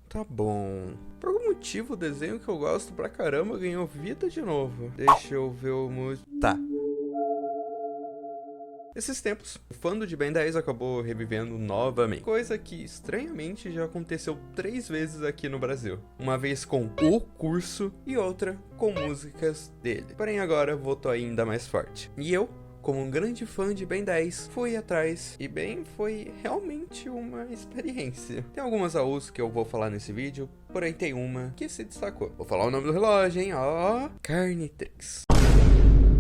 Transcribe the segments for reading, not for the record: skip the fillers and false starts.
Tá bom. Por algum motivo, o desenho que eu gosto pra caramba ganhou vida de novo. Deixa eu ver o Tá. Esses tempos, o fã de Ben 10 acabou revivendo novamente, coisa que estranhamente já aconteceu 3 vezes aqui no Brasil. Uma vez com O Curso e outra com músicas dele. Porém agora voltou ainda mais forte. E eu, como um grande fã de Ben 10, fui atrás e bem, foi realmente uma experiência. Tem algumas AUs que eu vou falar nesse vídeo, porém tem uma que se destacou. Vou falar o nome do relógio, hein? Ó, Carnitrix.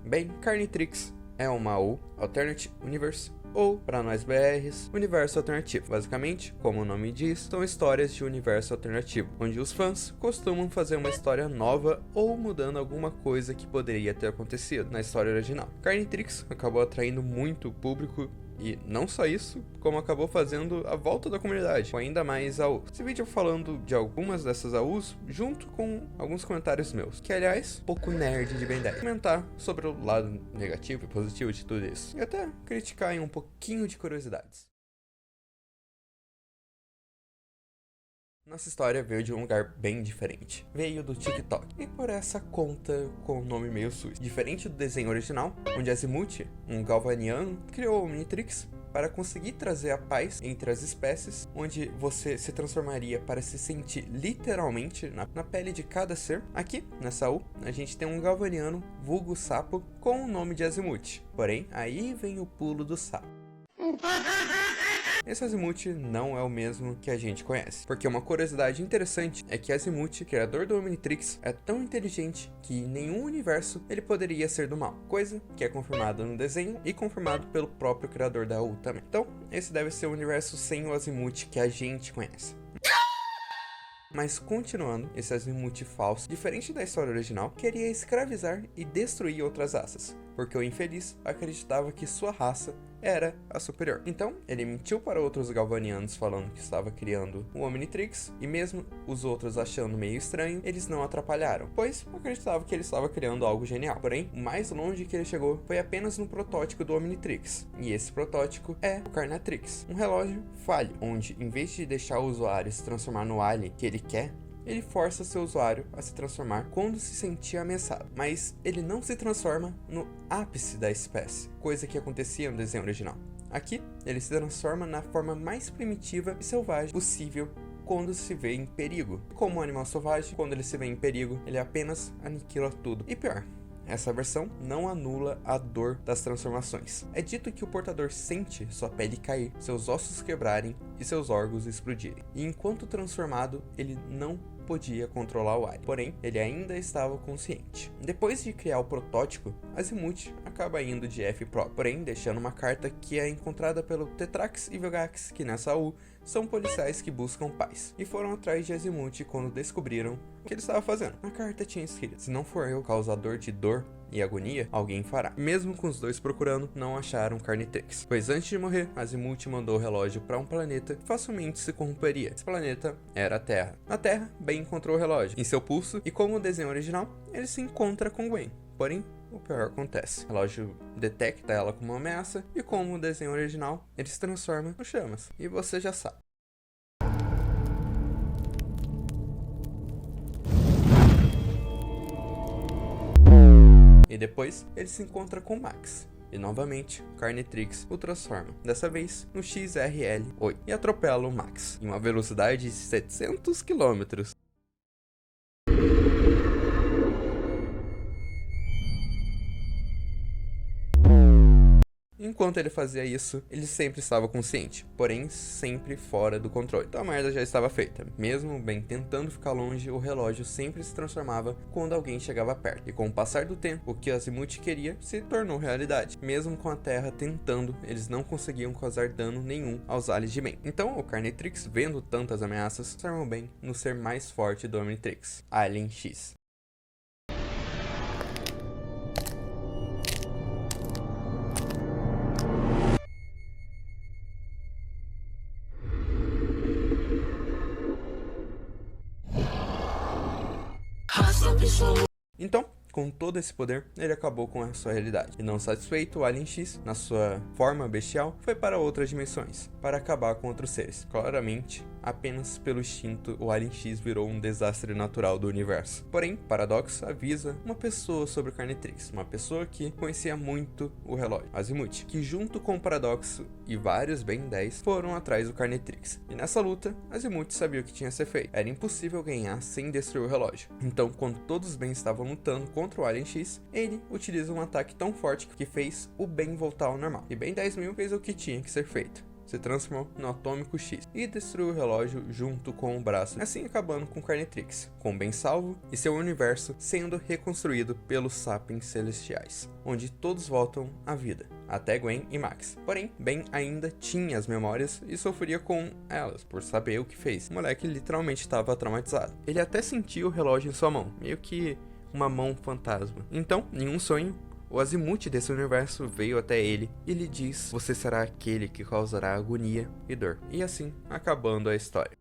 Bem, Carnitrix é uma AU, Alternate Universe, ou, para nós BRs, universo alternativo. Basicamente, como o nome diz, são histórias de universo alternativo, onde os fãs costumam fazer uma história nova ou mudando alguma coisa que poderia ter acontecido na história original. Carnitrix acabou atraindo muito público e não só isso, como acabou fazendo a volta da comunidade, com ainda mais AU. Esse vídeo falando de algumas dessas AUs, junto com alguns comentários meus, que aliás, pouco nerd de Ben 10. Comentar sobre o lado negativo e positivo de tudo isso, e até criticar em um pouquinho de curiosidades. Nossa história veio de um lugar bem diferente. Veio do TikTok. E por essa conta com um nome meio sujo. Diferente do desenho original, onde Azimuth, um galvaniano, criou o Omnitrix para conseguir trazer a paz entre as espécies, onde você se transformaria para se sentir literalmente na pele de cada ser. Aqui, nessa U, a gente tem um galvaniano, vulgo sapo, com o nome de Azimuth. Porém, aí vem o pulo do sapo. Esse Azimuth não é o mesmo que a gente conhece, porque uma curiosidade interessante é que Azimuth, criador do Omnitrix, é tão inteligente que em nenhum universo ele poderia ser do mal, coisa que é confirmada no desenho e confirmado pelo próprio criador da AU também. Então, esse deve ser o universo sem o Azimuth que a gente conhece. Mas continuando, esse Azimuth falso, diferente da história original, queria escravizar e destruir outras raças, porque o infeliz acreditava que sua raça era a superior. Então, ele mentiu para outros galvanianos falando que estava criando o Omnitrix, e mesmo os outros achando meio estranho, eles não atrapalharam, pois acreditavam que ele estava criando algo genial. Porém, o mais longe que ele chegou foi apenas no protótipo do Omnitrix, e esse protótipo é o Carnatrix, um relógio falho, onde em vez de deixar o usuário se transformar no alien que ele quer, ele força seu usuário a se transformar quando se sentir ameaçado, mas ele não se transforma no ápice da espécie, coisa que acontecia no desenho original. Aqui, ele se transforma na forma mais primitiva e selvagem possível quando se vê em perigo. Como um animal selvagem, quando ele se vê em perigo, ele apenas aniquila tudo. E pior, essa versão não anula a dor das transformações. É dito que o portador sente sua pele cair, seus ossos quebrarem e seus órgãos explodirem. E enquanto transformado, ele não podia controlar o alien, porém ele ainda estava consciente. Depois de criar o protótipo, Azimuth acaba indo de F próprio, porém deixando uma carta que é encontrada pelo Tetrax e Vilgax, que nessa U são policiais que buscam paz, e foram atrás de Azimuth quando descobriram o que ele estava fazendo. Na carta tinha escrito: se não for eu causador de dor e agonia, alguém fará. Mesmo com os dois procurando, não acharam Carnitrix, pois antes de morrer, Azimuth mandou o relógio para um planeta que facilmente se corromperia. Esse planeta era a Terra. Na Terra, Ben encontrou o relógio em seu pulso e, como o desenho original, ele se encontra com Gwen. Porém, o pior acontece. O relógio detecta ela como uma ameaça e, como o desenho original, ele se transforma no chamas. E você já sabe. E depois, ele se encontra com Max. E novamente, Carnitrix o transforma, dessa vez no XRL-8, e atropela o Max em uma velocidade de 700 km. Enquanto ele fazia isso, ele sempre estava consciente, porém sempre fora do controle. Então a merda já estava feita. Mesmo Ben tentando ficar longe, o relógio sempre se transformava quando alguém chegava perto. E com o passar do tempo, o que Azimuth queria se tornou realidade. Mesmo com a Terra tentando, eles não conseguiam causar dano nenhum aos aliens de Ben. Então o Carnitrix, vendo tantas ameaças, transformou Ben no ser mais forte do Omnitrix, Alien X. Então, com todo esse poder, ele acabou com a sua realidade. E não satisfeito, o Alien X, na sua forma bestial, foi para outras dimensões, para acabar com outros seres. Claramente, apenas pelo instinto, o Alien X virou um desastre natural do universo. Porém, Paradox avisa uma pessoa sobre o Carnitrix, uma pessoa que conhecia muito o relógio, Azimuth, que junto com o Paradox e vários Ben 10 foram atrás do Carnitrix. E nessa luta, Azimuth sabia o que tinha a ser feito. Era impossível ganhar sem destruir o relógio. Então, quando todos os Ben estavam lutando contra o Alien X, ele utiliza um ataque tão forte que fez o Ben voltar ao normal. E Ben 10.000 fez o que tinha que ser feito. Se transformou no Atômico X e destruiu o relógio junto com o braço, assim acabando com o Carnitrix, com Ben salvo e seu universo sendo reconstruído pelos Sapiens Celestiais, onde todos voltam à vida, até Gwen e Max. Porém, Ben ainda tinha as memórias e sofria com elas, por saber o que fez. O moleque literalmente estava traumatizado. Ele até sentia o relógio em sua mão, meio que uma mão fantasma. Então, em um sonho, o Azimuth desse universo veio até ele e lhe diz: você será aquele que causará agonia e dor. E assim, acabando a história.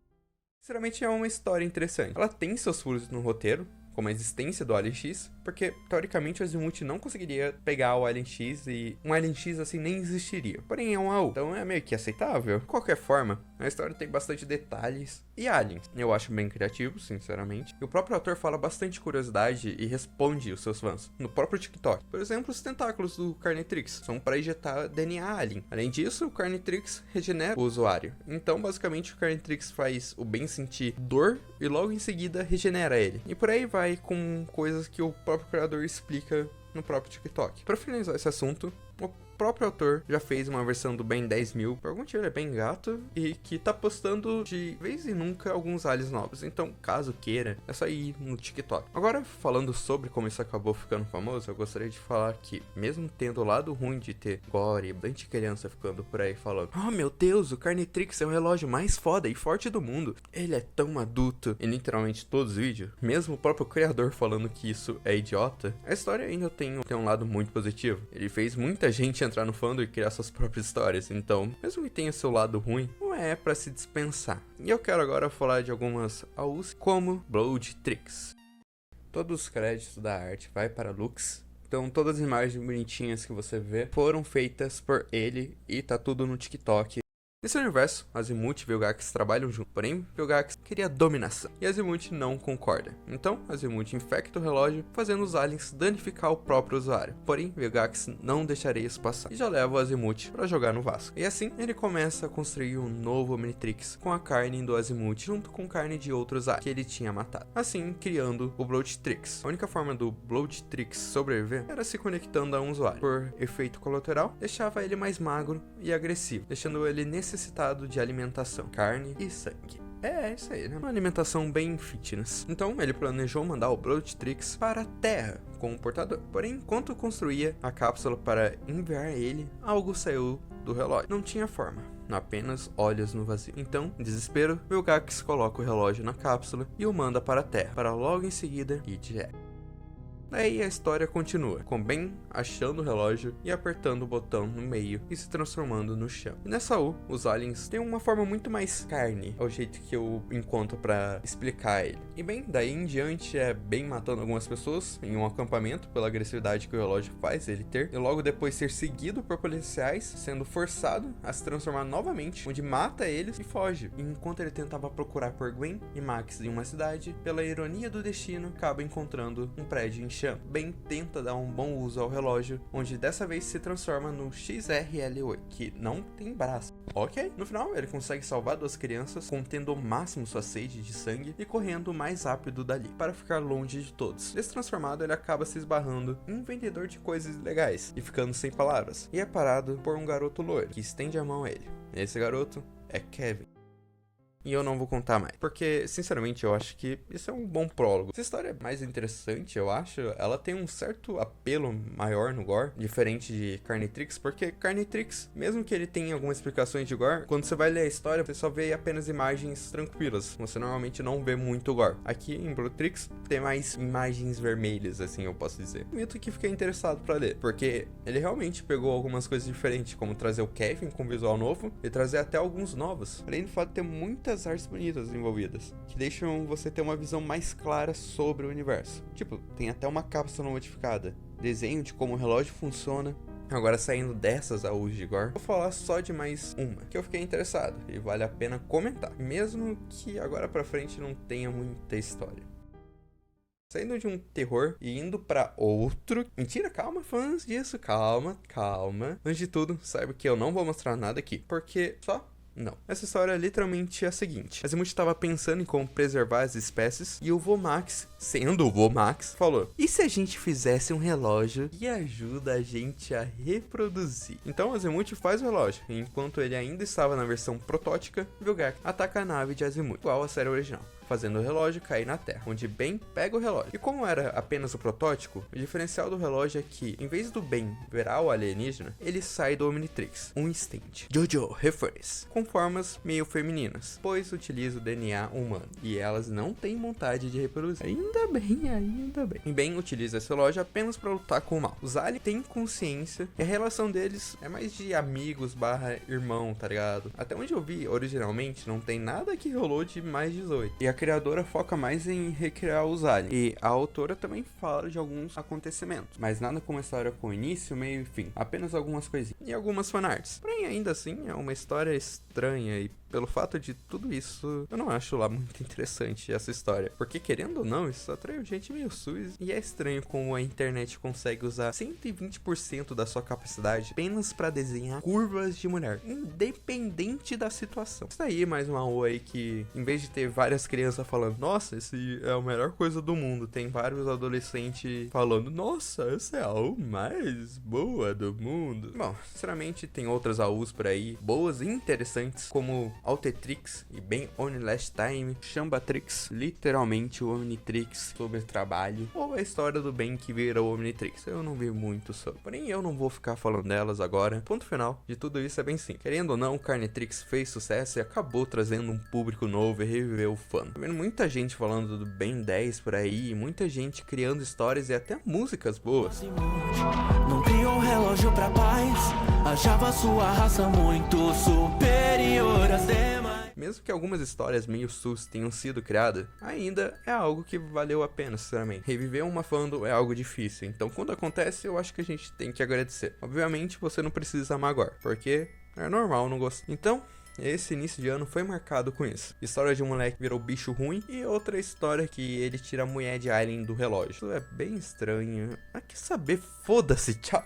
Sinceramente é uma história interessante. Ela tem seus furos no roteiro, como a existência do Alien X, porque teoricamente o Azimuth não conseguiria pegar o Alien X e um Alien X assim nem existiria. Porém é um AU, então é meio que aceitável. De qualquer forma, a história tem bastante detalhes e aliens. Eu acho bem criativo, sinceramente. E o próprio autor fala bastante curiosidade e responde os seus fãs no próprio TikTok. Por exemplo, os tentáculos do Carnitrix são para injetar DNA alien. Além disso, o Carnitrix regenera o usuário. Então, basicamente, o Carnitrix faz o Ben sentir dor e logo em seguida regenera ele. E por aí vai com coisas que o próprio criador explica no próprio TikTok. Para finalizar esse assunto, o próprio autor já fez uma versão do Ben 10.000, por algum motivo ele é bem gato, e que tá postando de vez em nunca alguns aliens novos, então caso queira, é só ir no TikTok. Agora, falando sobre como isso acabou ficando famoso, eu gostaria de falar que, mesmo tendo o lado ruim de ter gore e bastante criança ficando por aí falando: oh meu Deus, o Carnitrix é o relógio mais foda e forte do mundo, ele é tão adulto, em literalmente todos os vídeos, mesmo o próprio criador falando que isso é idiota, a história ainda tem um lado muito positivo. Ele fez muita gente entrar no fandom e criar suas próprias histórias, então, mesmo que tenha seu lado ruim, não é pra se dispensar. E eu quero agora falar de algumas AUs, como Blood Tricks. Todos os créditos da arte vai para Lux, então todas as imagens bonitinhas que você vê foram feitas por ele e tá tudo no TikTok. Nesse universo, Azimuth e Vilgax trabalham junto, porém Vilgax queria dominação, e Azimuth não concorda. Então, Azimuth infecta o relógio, fazendo os aliens danificar o próprio usuário. Porém, Vilgax não deixaria isso passar, e já leva o Azimuth para jogar no Vasco. E assim, ele começa a construir um novo Omnitrix, com a carne do Azimuth junto com carne de outros aliens que ele tinha matado. Assim, criando o Bloodtrix. A única forma do Bloodtrix sobreviver era se conectando a um usuário. Por efeito colateral, deixava ele mais magro e agressivo, deixando ele necessitado de alimentação, carne e sangue. É isso aí, né? Uma alimentação bem fitness. Então, ele planejou mandar o Bloodtrix para a Terra com o portador. Porém, enquanto construía a cápsula para enviar ele, algo saiu do relógio. Não tinha forma, apenas olhos no vazio. Então, em desespero, Vilgax coloca o relógio na cápsula e o manda para a Terra, para logo em seguida ir direto. Daí a história continua, com Ben achando o relógio e apertando o botão no meio e se transformando no chão. E nessa U, os aliens têm uma forma muito mais carne, é o jeito que eu encontro pra explicar ele. E bem, daí em diante é Ben matando algumas pessoas em um acampamento pela agressividade que o relógio faz ele ter, e logo depois ser seguido por policiais, sendo forçado a se transformar novamente, onde mata eles e foge. E enquanto ele tentava procurar por Gwen e Max em uma cidade, pela ironia do destino, acaba encontrando um prédio em Ben tenta dar um bom uso ao relógio, onde dessa vez se transforma no XRL8, que não tem braço. Ok, no final ele consegue salvar duas crianças, contendo ao máximo sua sede de sangue e correndo o mais rápido dali, para ficar longe de todos. Destransformado, ele acaba se esbarrando em um vendedor de coisas legais, e ficando sem palavras, e é parado por um garoto loiro, que estende a mão a ele. Esse garoto é Kevin. E eu não vou contar mais, porque, sinceramente, eu acho que isso é um bom prólogo. Essa história é mais interessante, eu acho. Ela tem um certo apelo maior no gore, diferente de Carnitrix, porque Carnitrix, mesmo que ele tenha algumas explicações de gore, quando você vai ler a história, você só vê apenas imagens tranquilas. Você normalmente não vê muito gore. Aqui em Bloodtrix tem mais imagens vermelhas, assim eu posso dizer. Admito que fiquei interessado pra ler, porque ele realmente pegou algumas coisas diferentes, como trazer o Kevin com visual novo e trazer até alguns novos. Além do fato de ter muitas várias artes bonitas envolvidas, que deixam você ter uma visão mais clara sobre o universo. Tipo, tem até uma cápsula modificada, desenho de como o relógio funciona. Agora, saindo dessas AUs de Gore, vou falar só de mais uma, que eu fiquei interessado, e vale a pena comentar, mesmo que agora pra frente não tenha muita história. Saindo de um terror e indo pra outro... Mentira, calma, fãs disso, calma. Antes de tudo, saiba que eu não vou mostrar nada aqui, porque só... Não. Essa história é literalmente a seguinte. Azimuth estava pensando em como preservar as espécies e o Vomax, sendo o Vomax, falou: e se a gente fizesse um relógio que ajuda a gente a reproduzir? Então Azimuth faz o relógio, e enquanto ele ainda estava na versão protótica, Vilgax ataca a nave de Azimuth, igual a série original, fazendo o relógio cair na Terra, onde Ben pega o relógio. E como era apenas o protótipo, o diferencial do relógio é que, em vez do Ben virar o alienígena, ele sai do Omnitrix, um instante. Jojo Reference, com formas meio femininas, pois utiliza o DNA humano, e elas não têm vontade de reproduzir. Ainda bem. E Ben utiliza esse relógio apenas para lutar com o mal. Os aliens têm consciência, e a relação deles é mais de amigos / irmão, tá ligado? Até onde eu vi, originalmente, não tem nada que rolou de mais 18. E a criadora foca mais em recriar os aliens, e a autora também fala de alguns acontecimentos, mas nada como uma história com início, meio e fim, apenas algumas coisinhas e algumas fanarts. Porém, ainda assim, é uma história estranha, e pelo fato de tudo isso, eu não acho lá muito interessante essa história, porque querendo ou não, isso atraiu gente meio sus, e é estranho como a internet consegue usar 120% da sua capacidade apenas pra desenhar curvas de mulher, independente da situação. Isso aí, mais uma OA aí que, em vez de ter várias crianças falando, nossa, esse é a melhor coisa do mundo, tem vários adolescentes falando, nossa, essa é a AU mais boa do mundo. Bom, sinceramente, tem outras AUs por aí, boas e interessantes, como Altetrix e Ben Only Last Time, Chambatrix, literalmente o Omnitrix sobre trabalho, ou a história do Ben que vira o Omnitrix. Eu não vi muito sobre, porém eu não vou ficar falando delas agora. Ponto final de tudo isso é bem simples. Querendo ou não, o Carnetrix fez sucesso e acabou trazendo um público novo e reviveu o fã. Tô vendo muita gente falando do Ben 10 por aí, muita gente criando histórias e até músicas boas. Não criou um relógio pra paz, achava sua raça muito superior às demais. Mesmo que algumas histórias meio sus tenham sido criadas, ainda é algo que valeu a pena, sinceramente. Reviver uma fandom é algo difícil, então quando acontece, eu acho que a gente tem que agradecer. Obviamente, você não precisa amar agora, porque é normal não gostar. Então, esse início de ano foi marcado com isso. História de um moleque que virou bicho ruim e outra história que ele tira a mulher de Alien do relógio. Isso é bem estranho. Mas quer saber? Foda-se, tchau.